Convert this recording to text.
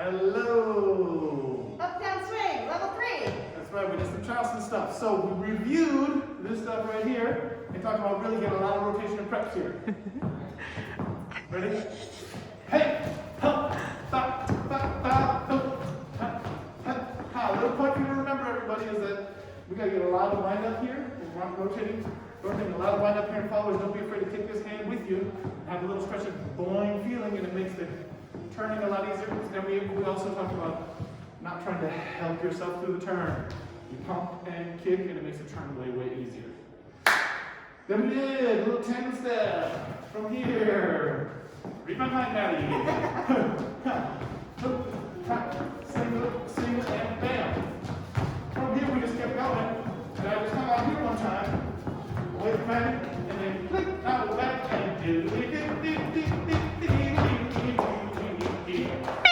Hello. Uptown Swing, level 3. That's right, we did some Charleston stuff. So we reviewed this stuff right here and talked about really getting a lot of rotation and preps here. Ready? Hey, hop, bop, bop, bop, hop, hop, hop, hop. A little point for you to remember, everybody, is that we got to get a lot of wind up here. We're rotating a lot of wind up here, and followers, don't be afraid to take this hand with you and have a little stretch of boing feeling, and it makes the turning a lot easier. And we also talked about not trying to help yourself through the turn. You pump and kick, and it makes the turn way, way easier. Then we did a little 10 step from here. Read my mind, Maddie. Single, and bam. From here, we just kept going. And I just come out here one time, away from Maddie, and then click out back and do.